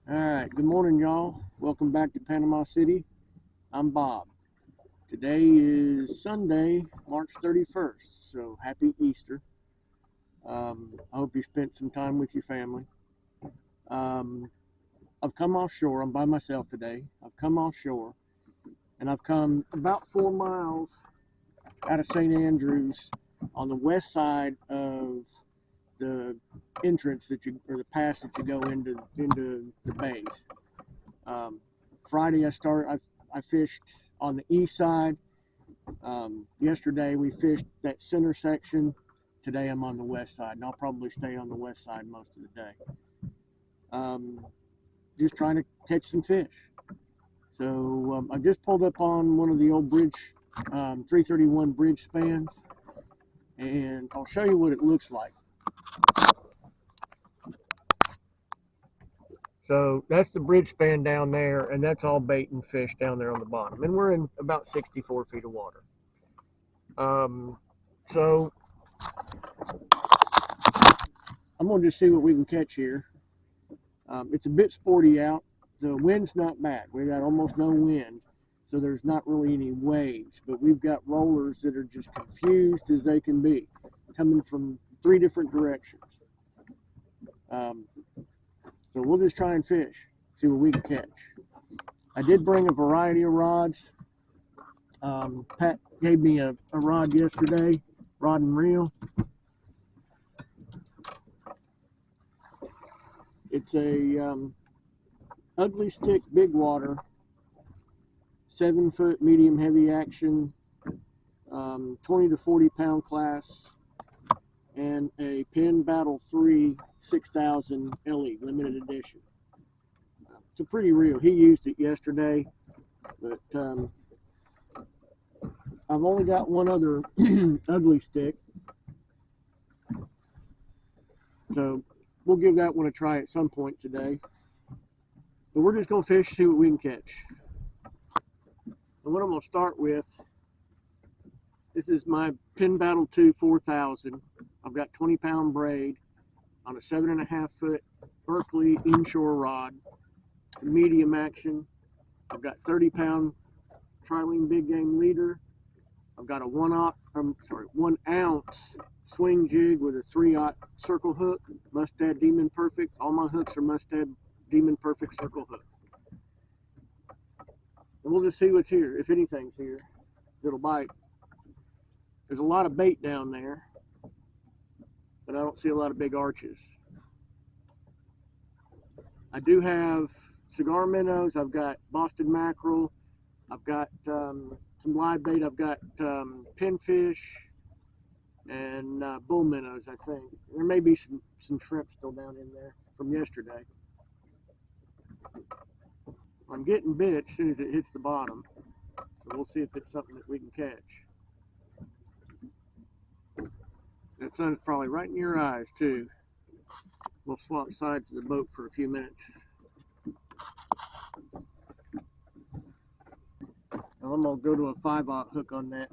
All right, good morning, y'all. Welcome back to Panama City. I'm Bob. Today is Sunday, March 31st, so happy Easter. I hope you spent some time with your family. Um, I've come offshore. I'm by myself today. I've come offshore, and I've come about 4 miles out of St. Andrews on the west side of the entrance or the pass that you go into the bays. Um, Friday I fished on the east side. Yesterday we fished that center section. Today I'm on the west side, and I'll probably stay on the west side most of the day. Um, just trying to catch some fish. So I just pulled up on one of the old bridge, 331 bridge spans, and I'll show you what it looks like. So that's the bridge span down there, and that's all bait and fish down there on the bottom. And we're in about 64 feet of water. So I'm going to just see what we can catch here. It's a bit sporty out. The wind's not bad. We got almost no wind, so there's not really any waves. But we've got rollers that are just confused as they can be, coming from 3 different directions. Um, so we'll just try and fish, see what we can catch. I did bring a variety of rods. Pat gave me a rod yesterday, rod and reel. It's a ugly stick, big water, 7 foot medium heavy action, 20 to 40 pound class, and a Penn Battle 3 6000 LE limited edition. It's a pretty reel. He used it yesterday, but I've only got one other ugly stick, so we'll give that one a try at some point today. But we're just gonna fish, see what we can catch. And what I'm gonna start with, this is my Penn Battle 2 4000. I've got 20 pound braid on a 7.5 foot Berkeley inshore rod. It's a medium action. I've got 30 pound trilene big game leader. I've got a 1 ounce swing jig with a 3/0 circle hook, Mustad Demon Perfect. All my hooks are Mustad Demon Perfect circle hook. And we'll just see what's here, if anything's here that'll bite. There's a lot of bait down there, but I don't see a lot of big arches. I do have cigar minnows. I've got Boston mackerel. I've got some live bait. I've got pinfish and bull minnows, I think. There may be some shrimp still down in there from yesterday. I'm getting bit as soon as it hits the bottom, so we'll see if it's something that we can catch. That sun's probably right in your eyes, too. We'll swap sides of the boat for a few minutes. Now I'm going to go to a 5/0 hook on that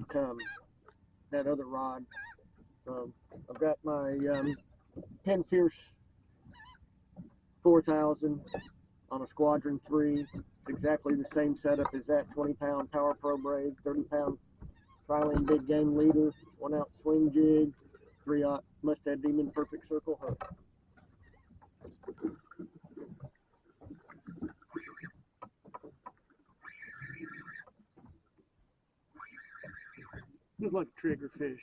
other rod. So I've got my Penn Fierce 4000 on a Squadron 3. It's exactly the same setup as that 20 pound Power Pro braid, 30 pound trilene big game leader, 1 ounce swing jig, 3/0 Mustad Demon Perfect circle hook. Just like a triggerfish.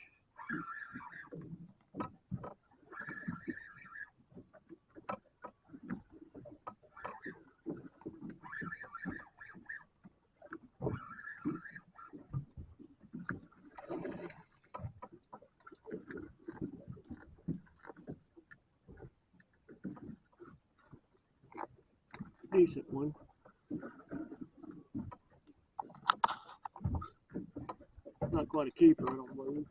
Decent one. Not quite a keeper, I don't believe.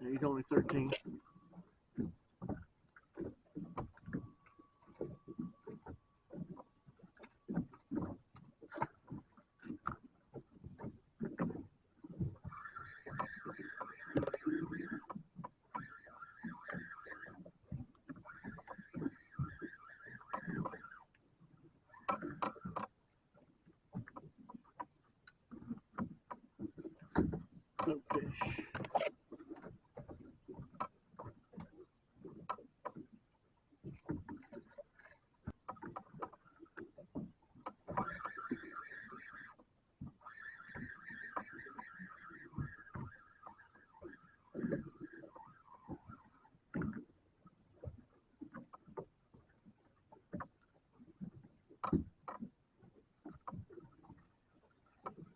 Yeah, he's only 13. soapfish.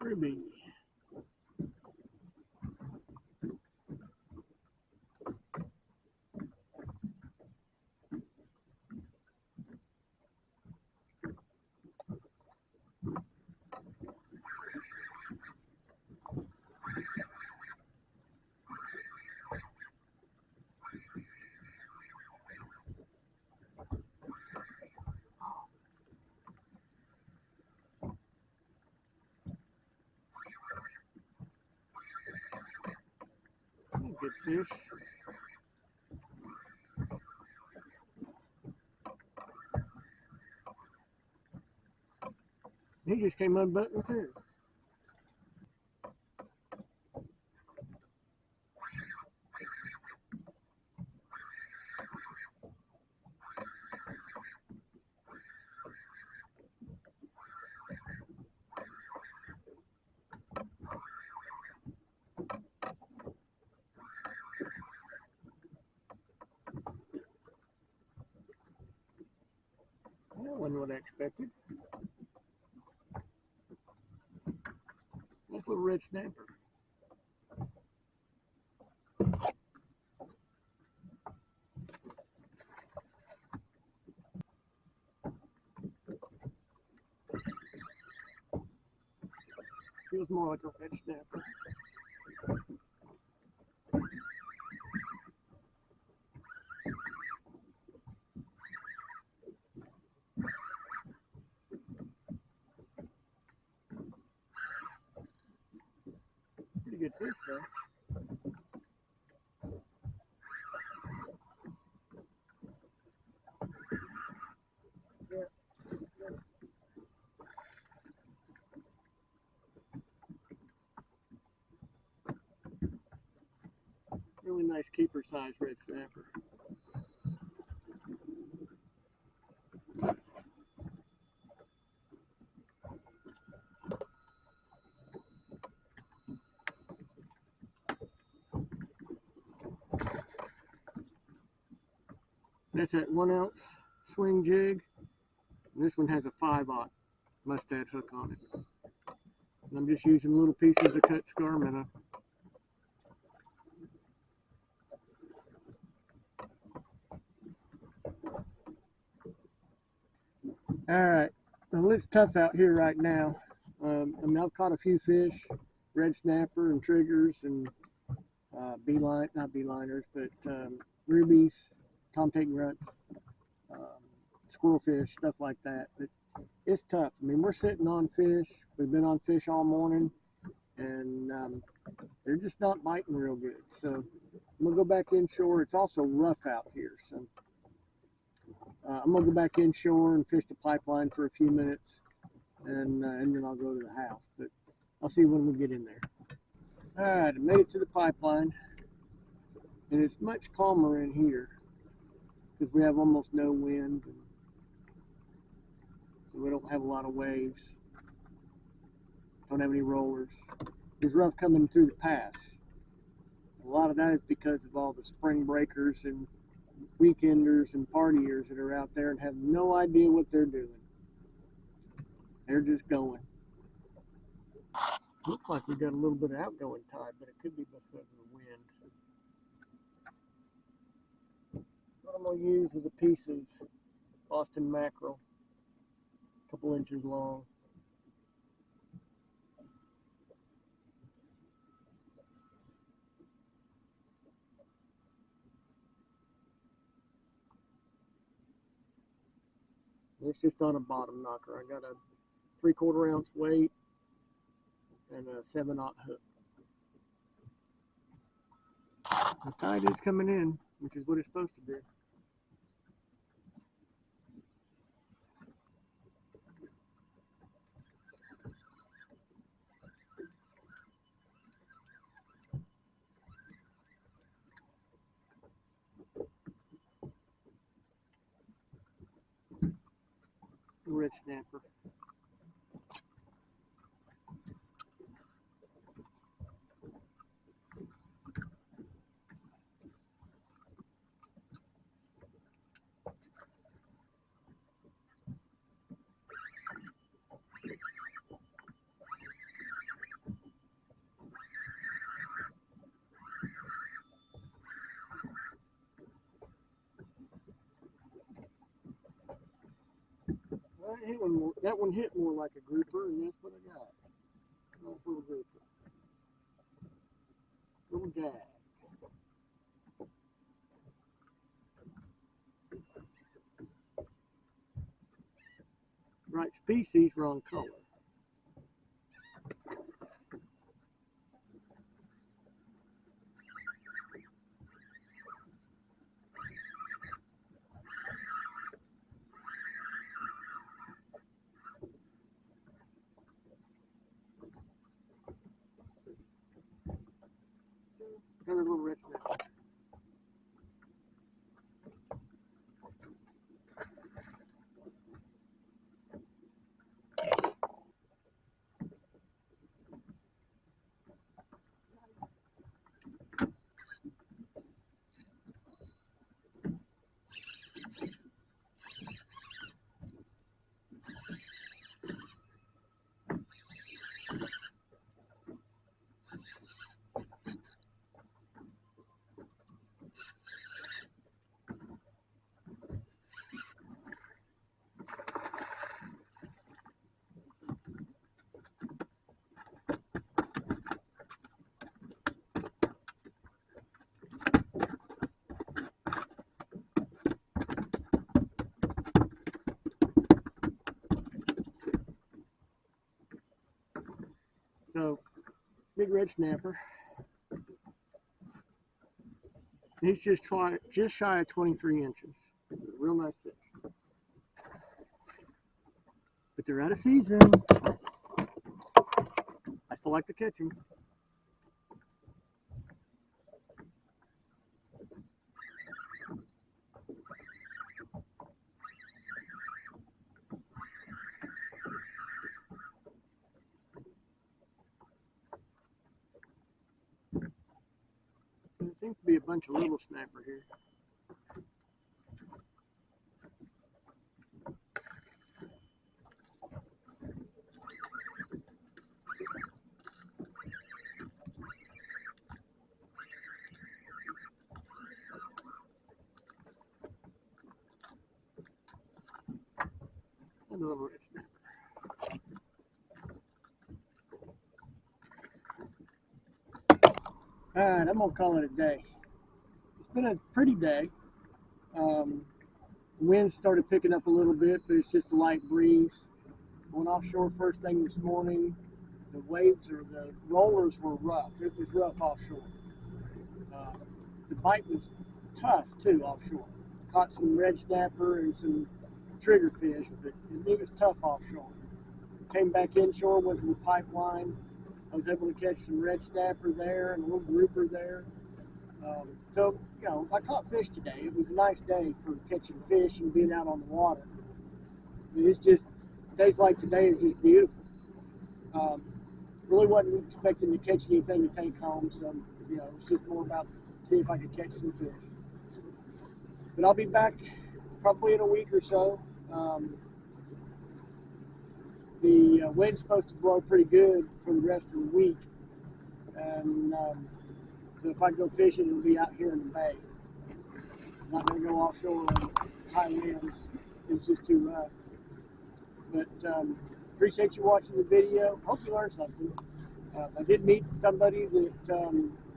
Ruby. Good fish. He just came unbuttoned too. That wasn't what I expected. Nice little red snapper. Feels more like a red snapper. Pretty good fish though. Yeah. Really nice keeper size red snapper. That's that 1 ounce swing jig. This one has a 5/0 mustad hook on it. And I'm just using little pieces of cut scar minnow. Alright, well it's tough out here right now. I mean, I've caught a few fish, red snapper and triggers and not beeliners, but rubies, tomtate grunts, squirrelfish, stuff like that. But it's tough. I mean, we're sitting on fish. We've been on fish all morning, and they're just not biting real good. So I'm gonna go back inshore. It's also rough out here, so I'm gonna go back inshore and fish the pipeline for a few minutes, and then I'll go to the house. But I'll see when we get in there. All right, I made it to the pipeline, and it's much calmer in here because we have almost no wind, so we don't have a lot of waves. Don't have any rollers. It was rough coming through the pass. A lot of that is because of all the spring breakers and weekenders and partiers that are out there and have no idea what they're doing. They're just going. Looks like we got a little bit of outgoing tide, but it could be because of the wind. What I'm going to use is a piece of Boston mackerel, a couple inches long. It's just on a bottom knocker. I got a 3/4 ounce weight and a 7/0 hook. The tide is coming in, which is what it's supposed to do. red snapper. That one hit more like a grouper, and that's what I got. Nice little grouper. Little gag. Right species, wrong color. Another little red snapper. So, big red snapper. He's just shy of 23 inches. Real nice fish. But they're out of season. I still like to catch them. There seems to be a bunch of little snapper here. And a little red snapper. Alright, I'm going to call it a day. It's been a pretty day. The wind started picking up a little bit, but it's just a light breeze. Went offshore first thing this morning. The waves or the rollers were rough. It was rough offshore. The bite was tough too offshore. Caught some red snapper and some triggerfish, but it was tough offshore. Came back inshore, went to the pipeline. I was able to catch some red snapper there and a little grouper there. So, you know, I caught fish today. It was a nice day for catching fish and being out on the water. It's just, days like today is just beautiful. Really wasn't expecting to catch anything to take home, so, you know, it's just more about seeing if I could catch some fish. But I'll be back probably in a week or so. The wind's supposed to blow pretty good for the rest of the week. And so if I go fishing, it'll be out here in the bay. I'm not going to go offshore on high winds. It's just too rough. But appreciate you watching the video. Hope you learned something. I did meet somebody that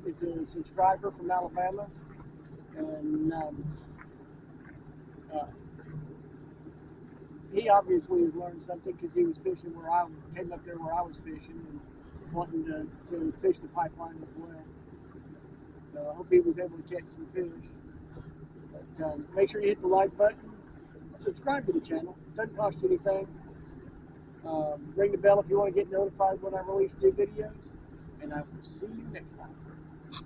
is a subscriber from Alabama. And he obviously has learned something because he was fishing where I came up there where I was fishing and wanting to fish the pipeline as well. So I hope he was able to catch some fish. But make sure you hit the like button. Subscribe to the channel. Doesn't cost you anything. Ring the bell if you want to get notified when I release new videos. And I will see you next time.